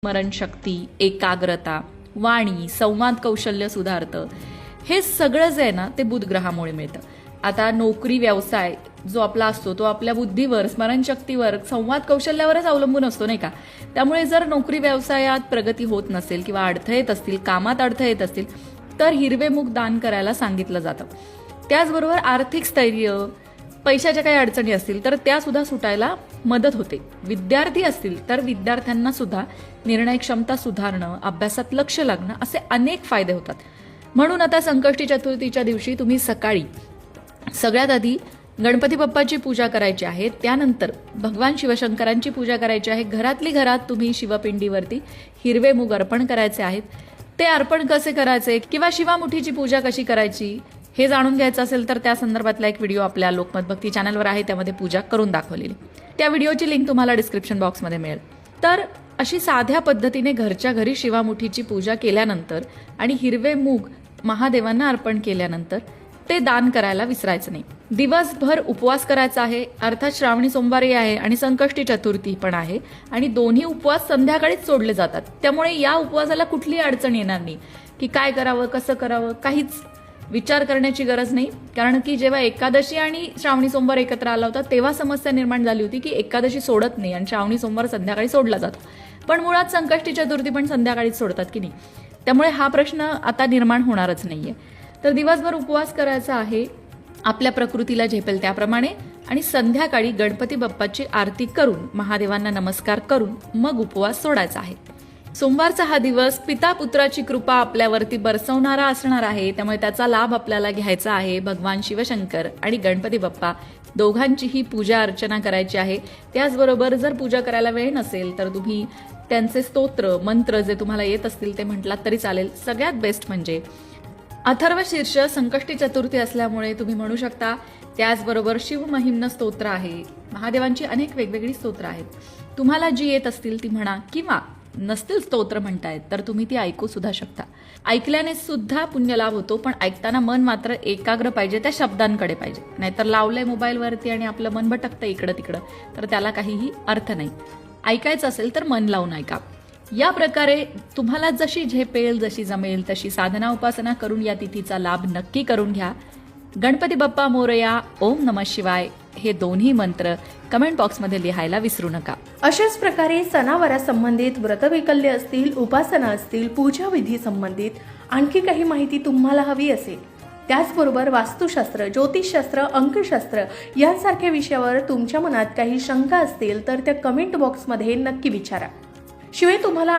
स्मरणशक्ती, एकाग्रता, वाणी, संवाद कौशल्य सुधारतं. हे सगळं जे आहे ना ते बुध ग्रहामुळे मिळतं. आता नोकरी व्यवसाय जो आपला असतो तो आपल्या बुद्धीवर, स्मरणशक्तीवर, संवाद कौशल्यावरच अवलंबून असतो नाही का. त्यामुळे जर नोकरी व्यवसायात प्रगती होत नसेल किंवा अडथळे येत असतील, कामात अडथळे येत असतील तर हिरवे मूग दान करायला सांगितलं जातं. त्याचबरोबर आर्थिक स्थैर्य, पैशाच्या काही अडचणी असतील तर त्या सुद्धा सुटायला मदत होते. विद्यार्थी असतील तर विद्यार्थ्यांना सुद्धा निर्णय क्षमता सुधारणं, अभ्यासात लक्ष लागणं असे अनेक फायदे होतात. म्हणून आता संकष्टी चतुर्थीच्या दिवशी तुम्ही सकाळी सगळ्यात आधी गणपती बाप्पाची पूजा करायची आहे. त्यानंतर भगवान शिवशंकरांची पूजा करायची आहे. घरात तुम्ही शिवपिंडीवरती हिरवे मूग अर्पण करायचे आहेत. ते अर्पण कसे करायचे किंवा शिवामुठीची पूजा कशी करायची हे जाणून घ्यायचं असेल तर त्या संदर्भातला एक व्हिडिओ आपल्या लोकमत भक्ती चॅनलवर आहे, त्यामध्ये पूजा करून दाखवलेली. त्या व्हिडिओची लिंक तुम्हाला डिस्क्रिप्शन बॉक्समध्ये मिळेल. तर अशी साध्या पद्धतीने घरच्या घरी शिवामुठीची पूजा केल्यानंतर आणि हिरवे मूग महादेवांना अर्पण केल्यानंतर ते दान करायला विसरायचं नाही. दिवसभर उपवास करायचा आहे, अर्थात श्रावणी सोमवारी आहे आणि संकष्टी चतुर्थी पण आहे आणि दोन्ही उपवास संध्याकाळीच सोडले जातात. त्यामुळे या उपवासाला कुठलीही अडचण येणार नाही की काय करावं, कसं करावं, काहीच विचार करण्याची गरज नाही. कारण की जेव्हा एकादशी आणि श्रावणी सोमवार एकत्र आला होता तेव्हा समस्या निर्माण झाली होती की एकादशी सोडत नाही आणि श्रावणी सोमवार संध्याकाळी सोडला जातो. पण मुळात संकष्टी चतुर्थी पण संध्याकाळीच सोडतात की नाही. त्यामुळे हा प्रश्न आता निर्माण होणारच नाहीये. तर दिवसभर उपवास करायचा आहे आपल्या प्रकृतीला झेपेल त्याप्रमाणे आणि संध्याकाळी गणपती बाप्पाची आरती करून महादेवांना नमस्कार करून मग उपवास सोडायचा आहे. सोमवारचा हा दिवस पिता पुत्राची कृपा आपल्यावरती बरसवणारा असणार आहे. त्यामुळे त्याचा लाभ आपल्याला घ्यायचा आहे. भगवान शिवशंकर आणि गणपती बाप्पा दोघांचीही पूजा अर्चना करायची आहे. त्याचबरोबर जर पूजा करायला वेळ नसेल तर तुम्ही त्यांचे स्तोत्र मंत्र जे तुम्हाला येत असतील ते म्हटलात तरी चालेल. सगळ्यात बेस्ट म्हणजे अथर्व शीर्ष संकष्टी चतुर्थी असल्यामुळे तुम्ही म्हणू शकता. त्याचबरोबर शिवमहिम्न स्तोत्र आहे. महादेवांची अनेक वेगवेगळी स्तोत्र आहेत. तुम्हाला जी येत असतील ती म्हणा किंवा नसतील स्तोत्र म्हणतायत तर तुम्ही ती ऐकू सुद्धा शकता. ऐकल्याने सुद्धा पुण्यलाभ होतो, पण ऐकताना मन मात्र एकाग्र पाहिजे, त्या शब्दांकडे पाहिजे. नाहीतर लावलंय मोबाईलवरती आणि आपलं मन भटकतं इकडं तिकडं तर त्याला काहीही अर्थ नाही. ऐकायचं असेल तर मन लावून ऐका. या प्रकारे तुम्हाला जशी झेपेल, जशी जमेल तशी साधना उपासना करून या तिथीचा लाभ नक्की करून घ्या. गणपती बाप्पा मोरया, ओम नमः शिवाय हे दोन्ही मंत्र कमेंट बॉक्समध्ये लिहायला विसरू नका. अशाच प्रकारे सणावारा संबंधित व्रतवैकल्य असतील, उपासना असतील, पूजाविधी संबंधित आणखी काही माहिती तुम्हाला हवी असेल, त्याचबरोबर वास्तुशास्त्र, ज्योतिषशास्त्र, अंकशास्त्र यांसारख्या विषयावर तुमच्या मनात काही शंका असतील तर त्या कमेंट बॉक्समध्ये नक्की विचारा. शिवाय तुम्हाला